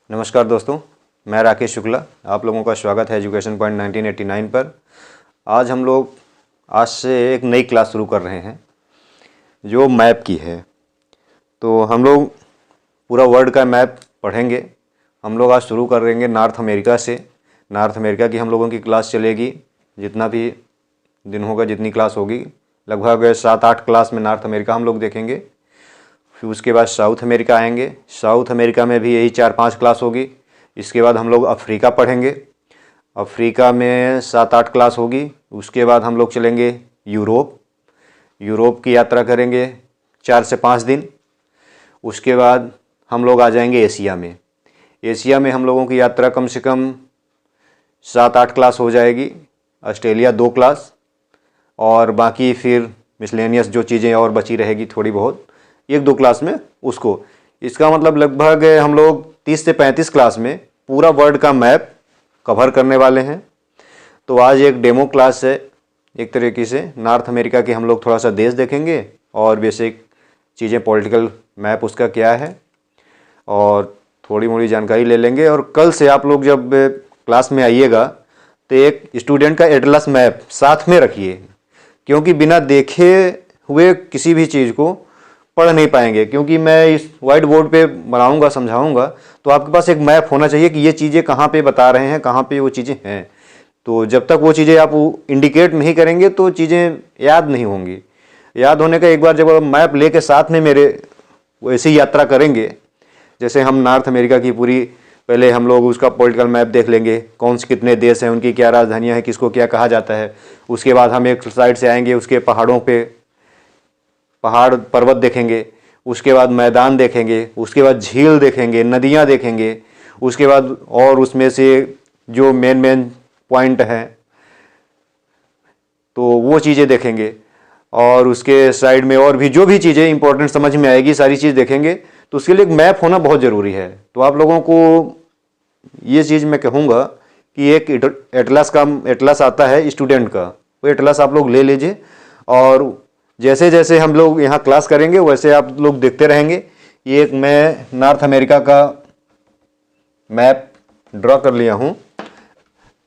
नमस्कार दोस्तों, मैं राकेश शुक्ला। आप लोगों का स्वागत है एजुकेशन पॉइंट 1989 पर। आज से एक नई क्लास शुरू कर रहे हैं जो मैप की है। तो हम लोग पूरा वर्ल्ड का मैप पढ़ेंगे। हम लोग आज शुरू करेंगे नॉर्थ अमेरिका से। नॉर्थ अमेरिका की हम लोगों की क्लास चलेगी, जितना भी दिन होगा, जितनी क्लास होगी, लगभग 7-8 क्लास में नॉर्थ अमेरिका हम लोग देखेंगे। फिर उसके बाद साउथ अमेरिका आएंगे। साउथ अमेरिका में भी यही 4-5 क्लास होगी। इसके बाद हम लोग अफ्रीका पढ़ेंगे। अफ्रीका में 7-8 क्लास होगी। उसके बाद हम लोग चलेंगे यूरोप। यूरोप की यात्रा करेंगे 4 से 5 दिन। उसके बाद हम लोग आ जाएंगे एशिया में। एशिया में हम लोगों की यात्रा कम से कम 7-8 क्लास हो जाएगी। ऑस्ट्रेलिया 2 क्लास, और बाकी फिर मिसलेनियस जो चीज़ें और बची रहेगी थोड़ी बहुत, 1-2 क्लास में उसको। इसका मतलब लगभग हम लोग 30 से 35 क्लास में पूरा वर्ल्ड का मैप कवर करने वाले हैं। तो आज एक डेमो क्लास है, एक तरीके से नॉर्थ अमेरिका के हम लोग थोड़ा सा देश देखेंगे और बेसिक चीज़ें, पॉलिटिकल मैप उसका क्या है, और थोड़ी मोड़ी जानकारी ले लेंगे। और कल से आप लोग जब क्लास में आइएगा तो एक स्टूडेंट का एटलस मैप साथ में रखिए, क्योंकि बिना देखे हुए किसी भी चीज़ को पढ़ नहीं पाएंगे। क्योंकि मैं इस वाइट बोर्ड पे बनाऊंगा, समझाऊंगा, तो आपके पास एक मैप होना चाहिए कि ये चीज़ें कहाँ पे बता रहे हैं, कहाँ पे वो चीज़ें हैं। तो जब तक वो चीज़ें आप इंडिकेट नहीं करेंगे तो चीज़ें याद नहीं होंगी। याद होने का एक बार जब आप मैप लेके साथ में मेरे वैसी यात्रा करेंगे, जैसे हम नॉर्थ अमेरिका की पूरी, पहले हम लोग उसका पॉलिटिकल मैप देख लेंगे, कौन से कितने देश हैं, उनकी क्या राजधानियाँ हैं, किसको क्या कहा जाता है। उसके बाद हम एक साइड से आएंगे, उसके पहाड़ों पे पहाड़ पर्वत देखेंगे। उसके बाद मैदान देखेंगे। उसके बाद झील देखेंगे, नदियाँ देखेंगे। उसके बाद और उसमें से जो मेन पॉइंट हैं तो वो चीज़ें देखेंगे। और उसके साइड में और भी जो भी चीज़ें इंपॉर्टेंट समझ में आएगी, सारी चीज़ देखेंगे। तो उसके लिए एक मैप होना बहुत ज़रूरी है। तो आप लोगों को ये चीज़ मैं कहूँगा कि एक एटलस आता है स्टूडेंट का, वो एटलस आप लोग ले लीजिए। और जैसे जैसे हम लोग यहाँ क्लास करेंगे वैसे आप लोग देखते रहेंगे। ये एक मैं नॉर्थ अमेरिका का मैप ड्रॉ कर लिया हूँ।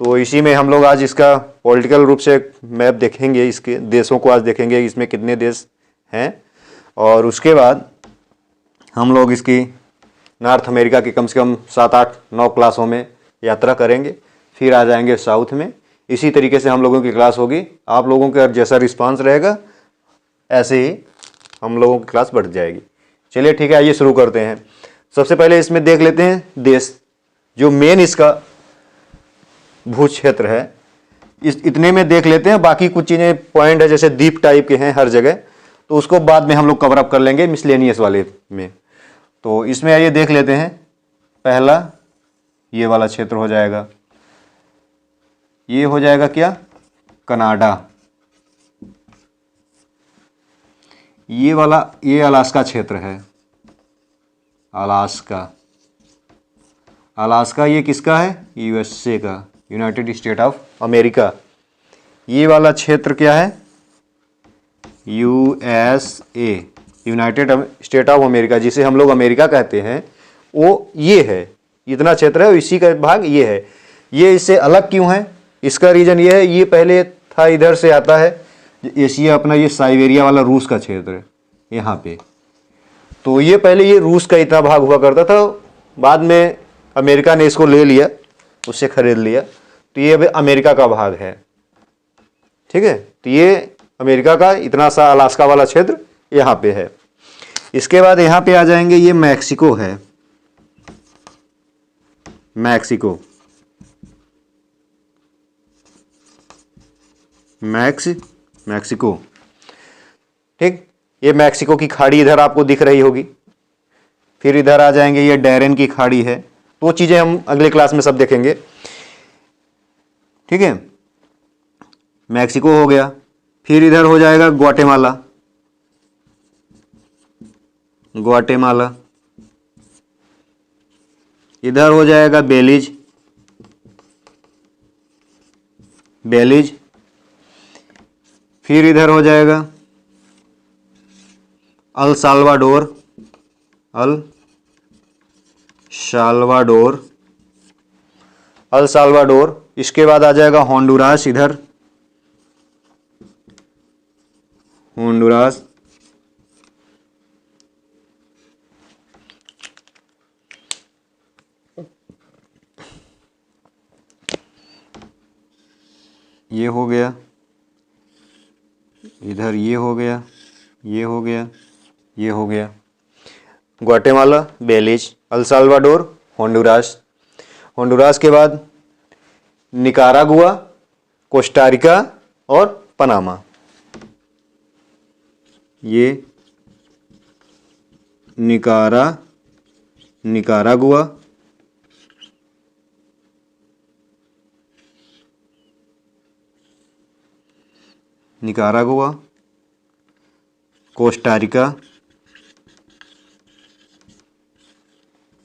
तो इसी में हम लोग आज इसका पॉलिटिकल रूप से मैप देखेंगे, इसके देशों को आज देखेंगे, इसमें कितने देश हैं। और उसके बाद हम लोग इसकी नॉर्थ अमेरिका की कम से कम 7-8-9 क्लासों में यात्रा करेंगे। फिर आ जाएंगे साउथ में। इसी तरीके से हम लोगों की क्लास होगी। आप लोगों का जैसा रिस्पांस रहेगा ऐसे ही हम लोगों की क्लास बढ़ जाएगी। चलिए ठीक है, आइए शुरू करते हैं। सबसे पहले इसमें देख लेते हैं देश, जो मेन इसका भू क्षेत्र है, इतने में देख लेते हैं। बाकी कुछ चीज़ें पॉइंट है जैसे द्वीप टाइप के हैं हर जगह, तो उसको बाद में हम लोग कवर अप कर लेंगे मिसलेनियस वाले में। तो इसमें आइए देख लेते हैं। पहला ये वाला क्षेत्र हो जाएगा, ये हो जाएगा क्या, कनाडा। ये वाला, ये अलास्का क्षेत्र है, अलास्का। अलास्का ये किसका है, यूएसए का, यूनाइटेड स्टेट ऑफ अमेरिका। ये वाला क्षेत्र क्या है, USA, United state of America, जिसे हम लोग अमेरिका कहते हैं, वो ये है। इतना क्षेत्र है और इसी का भाग ये है। ये इससे अलग क्यों है, इसका रीजन ये है, ये पहले था इधर से आता है एशिया अपना, ये साइबेरिया वाला रूस का क्षेत्र है यहाँ पे। तो ये पहले ये रूस का इतना भाग हुआ करता था, बाद में अमेरिका ने इसको ले लिया, उससे खरीद लिया, तो ये अब अमेरिका का भाग है। ठीक है, तो ये अमेरिका का इतना सा अलास्का वाला क्षेत्र यहाँ पे है। इसके बाद यहाँ पे आ जाएंगे, ये मैक्सिको है, मैक्सिको, मैक्सिको। ठीक, ये मैक्सिको की खाड़ी इधर आपको दिख रही होगी। फिर इधर आ जाएंगे, ये डैरेन की खाड़ी है। तो वो चीजें हम अगले क्लास में सब देखेंगे। ठीक है, मैक्सिको हो गया। फिर इधर हो जाएगा ग्वाटेमाला, ग्वाटेमाला। इधर हो जाएगा बेलीज, बेलीज। फिर इधर हो जाएगा El Salvador, El Salvador, El Salvador. इसके बाद आ जाएगा होंडुरास, इधर होंडुरास। ये हो गया, इधर ये हो गया, ये हो गया, ये हो गया। Guatemala, Belize, El Salvador, Honduras. Honduras के बाद निकारागुआ, कोस्टारिका और पनामा। ये निकारागुआ, कोस्टारिका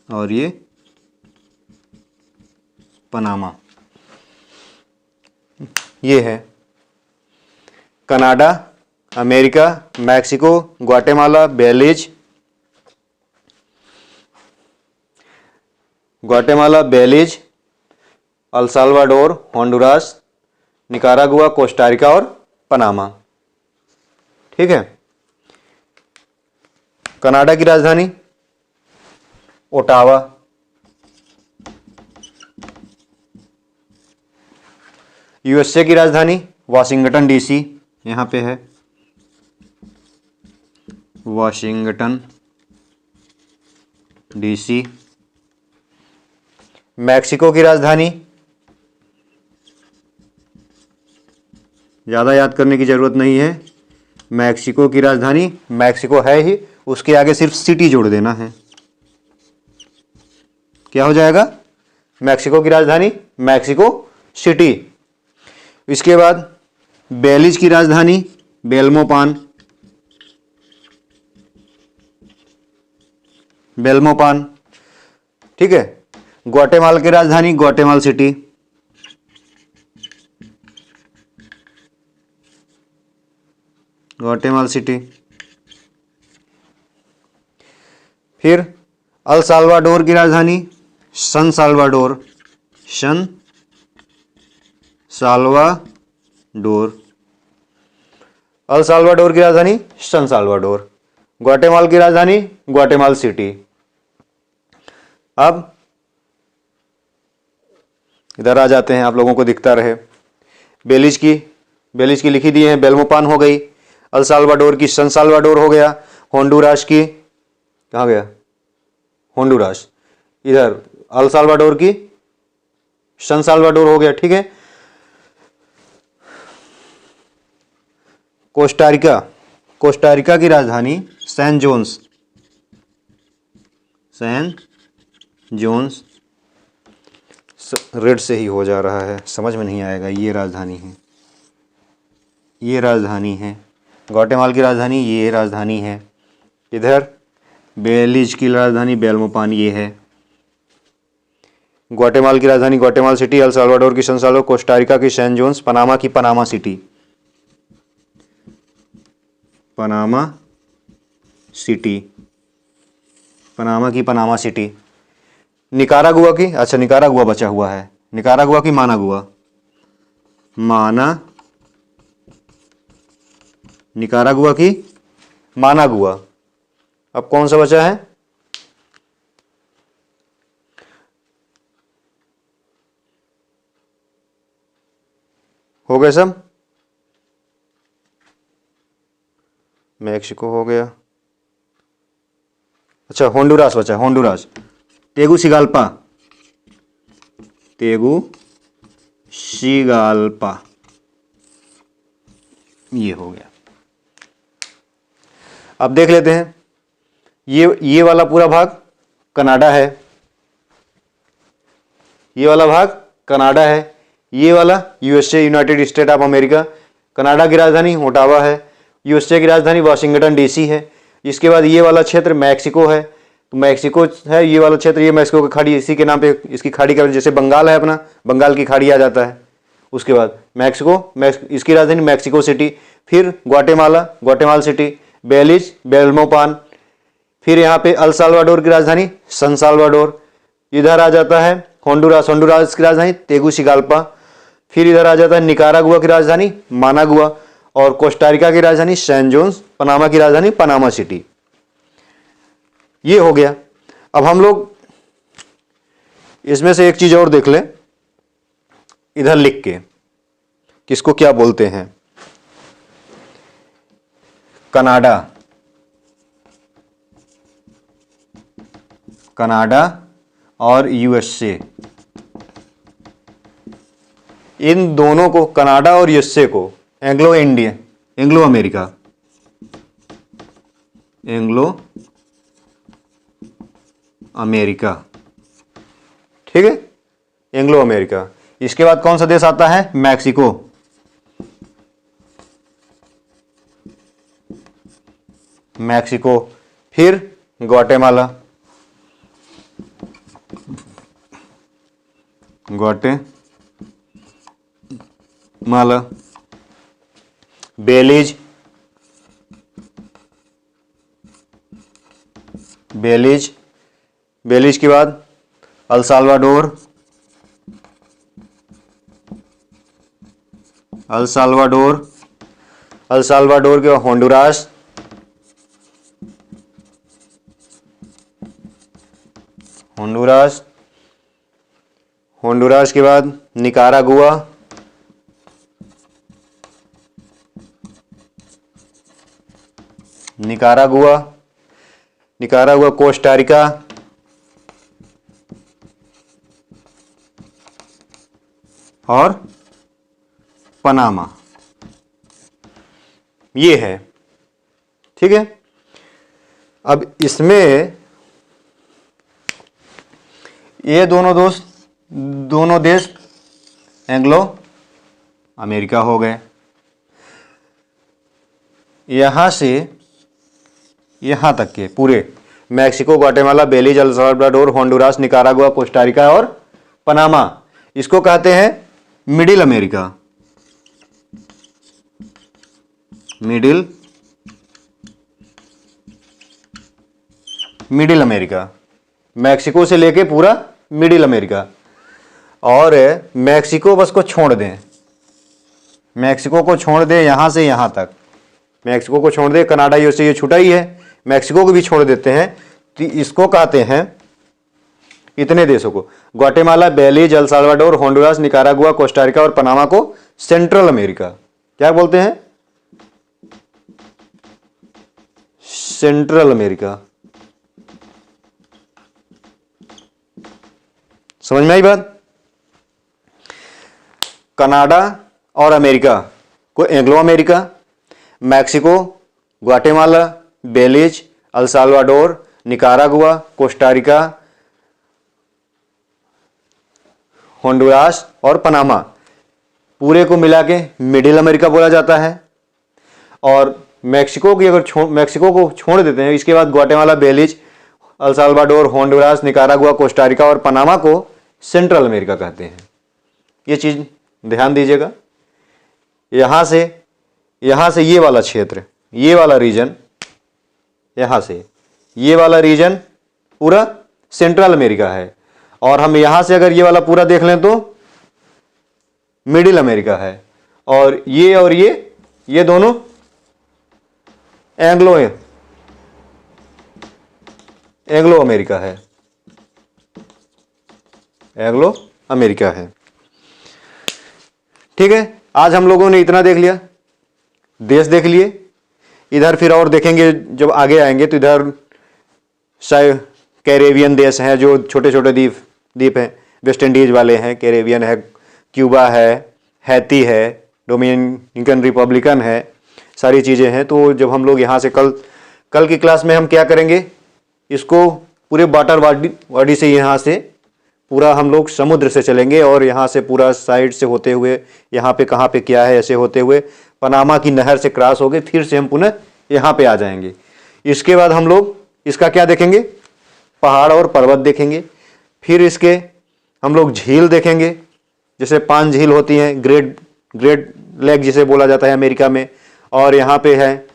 और ये पनामा। ये है Canada, America, Mexico, Guatemala, Belize, El Salvador, Honduras, Nicaragua, Costa Rica और पनामा। ठीक है। कनाडा की राजधानी ओटावा, यूएसए की राजधानी वाशिंगटन डीसी, यहां पे है वाशिंगटन डीसी। मैक्सिको की राजधानी, ज़्यादा याद करने की ज़रूरत नहीं है, मैक्सिको की राजधानी, मैक्सिको है ही, उसके आगे सिर्फ सिटी जोड़ देना है। क्या हो जाएगा? मैक्सिको की राजधानी मैक्सिको सिटी। इसके बाद बेलीज की राजधानी बेल्मोपान, ठीक है। ग्वाटेमाला की राजधानी ग्वाटेमाला सिटी, फिर अल साल्वाडोर की राजधानी सन साल्वाडोर, अल साल्वाडोर की राजधानी सन साल्वाडोर। ग्वाटेमाला की राजधानी ग्वाटेमाला सिटी। अब इधर आ जाते हैं, आप लोगों को दिखता रहे। बेलीज की लिखी दी है, बेल्मोपान हो गई। अल साल्वाडोर की सन साल्वाडोर हो गया। होंडुरास की कहाँ गया? होंडुरास। इधर अल साल्वाडोर की सन साल्वाडोर हो गया, ठीक है। कोस्टारिका की राजधानी सैन जोन्स। रेड से ही हो जा रहा है, समझ में नहीं आएगा। ये राजधानी है। ग्वाटेमाला की राजधानी ये राजधानी है। इधर बेलीज की राजधानी बेल्मोपान ये है। ग्वाटेमाला की राजधानी ग्वाटेमाला सिटी, अल साल्वाडोर की सन साल्वाडोर, कोस्टारिका की सैन जोन्स, पनामा की पनामा सिटी। निकारागुआ की, अच्छा निकारागुआ बचा हुआ है, निकारागुआ की मानागुआ। अब कौन सा बचा है? हो गए सब? मैक्सिको हो गया। अच्छा होंडुरास बचा, होंडुरास। तेगुसिगाल्पा, ये हो गया। अब देख लेते हैं, ये वाला पूरा भाग कनाडा है, ये वाला भाग कनाडा है, ये वाला USA, United state of America. Canada की राजधानी ओटावा है, यूएसए की राजधानी वाशिंगटन डीसी है। इसके बाद ये वाला क्षेत्र मैक्सिको है, तो मैक्सिको है ये वाला क्षेत्र, ये मैक्सिको की खाड़ी, इसी के नाम पे इसकी खाड़ी का, जैसे बंगाल है अपना, बंगाल की खाड़ी आ जाता है। उसके बाद इसकी राजधानी मैक्सिको सिटी। फिर ग्वाटेमाला सिटी, बेलीज बेल्मोपान। फिर यहाँ पे अल साल्वाडोर की राजधानी सन साल्वाडोर, इधर आ जाता है होंडुरास, होंडुरास की राजधानी तेगुसिगाल्पा। फिर इधर आ जाता है निकारागुआ की राजधानी मानागुआ, और कोस्टारिका की राजधानी सैन जोस, पनामा की राजधानी पनामा सिटी। ये हो गया। अब हम लोग इसमें से एक चीज और देख लें इधर लिख के, किसको क्या बोलते हैं। कनाडा, कनाडा और यूएसए, इन दोनों को, कनाडा और यूएसए को Anglo India, Anglo America, Anglo America, ठीक है, एंग्लो अमेरिका। इसके बाद कौन सा देश आता है, मैक्सिको, मैक्सिको। फिर ग्वाटेमाला, ग्वाटेमाला। बेलीज, बेलीज, बेलीज के बाद El Salvador, El Salvador, El Salvador के बाद होंडुरास, होंडुरास, होंडुरास के बाद निकारागुआ, निकारागुआ, निकारागुआ, कोस्टारिका, और पनामा। ये है, ठीक है। अब इसमें ये दोनों देश एंग्लो अमेरिका हो गए। यहां से यहां तक के पूरे Mexico, Guatemala, Belize, El Salvador, Honduras, Nicaragua, Costa Rica और पनामा, इसको कहते हैं middle America, middle America. Mexico से लेके पूरा मिडिल अमेरिका। और मैक्सिको बस को छोड़ दें, मैक्सिको को छोड़ दें यहां से यहां तक, मैक्सिको को छोड़ दें, कनाडा यूएसए ये छुटा ही है, मैक्सिको को भी छोड़ देते हैं, तो इसको कहते हैं, इतने देशों को, Guatemala, Belize, El Salvador, Honduras, Nicaragua, Costa Rica और पनामा को सेंट्रल अमेरिका क्या बोलते हैं, सेंट्रल अमेरिका। समझ में आई बात। कनाडा और अमेरिका को Anglo America, Mexico, Guatemala, Belize, El Salvador, Nicaragua, Costa Rica, Honduras और पनामा, पूरे को मिला के मिडिल अमेरिका बोला जाता है। और मैक्सिको की अगर मैक्सिको को छोड़ देते हैं, इसके बाद Guatemala, Belize, El Salvador, Honduras, Nicaragua, Costa Rica और पनामा को सेंट्रल अमेरिका कहते हैं। ये चीज ध्यान दीजिएगा। यहां से ये वाला क्षेत्र, ये वाला रीजन, यहां से ये वाला रीजन पूरा सेंट्रल अमेरिका है। और हम यहां से अगर ये वाला पूरा देख लें तो मिडिल अमेरिका है। और ये दोनों एंग्लो अमेरिका है, एंग्लो अमेरिका है। ठीक है, आज हम लोगों ने इतना देख लिया, देश देख लिए। इधर फिर और देखेंगे, जब आगे आएंगे तो इधर शायद कैरेबियन देश हैं, जो छोटे छोटे द्वीप हैं, वेस्ट इंडीज वाले हैं, कैरेबियन है, क्यूबा है, हैती है, डोमिनिकन रिपब्लिकन है, सारी चीज़ें हैं। तो जब हम लोग यहाँ से कल की क्लास में हम क्या करेंगे, इसको पूरे वाटर बॉडी से, यहाँ से पूरा हम लोग समुद्र से चलेंगे और यहाँ से पूरा साइड से होते हुए यहाँ पे कहाँ पे क्या है, ऐसे होते हुए पनामा की नहर से क्रॉस हो गए, फिर से हम पुनः यहाँ पे आ जाएंगे। इसके बाद हम लोग इसका क्या देखेंगे, पहाड़ और पर्वत देखेंगे। फिर इसके हम लोग झील देखेंगे, जैसे 5 झील होती हैं, ग्रेट लेक जिसे बोला जाता है अमेरिका में। और यहाँ पे है,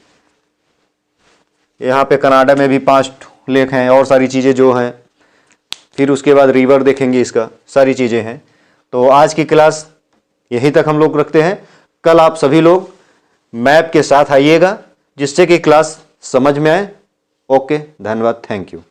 यहाँ पे कनाडा में भी 5 लेक हैं, और सारी चीज़ें जो हैं फिर उसके बाद रिवर देखेंगे, इसका सारी चीज़ें हैं। तो आज की क्लास यहीं तक हम लोग रखते हैं। कल आप सभी लोग मैप के साथ आइएगा जिससे कि क्लास समझ में आए। ओके, धन्यवाद, थैंक यू।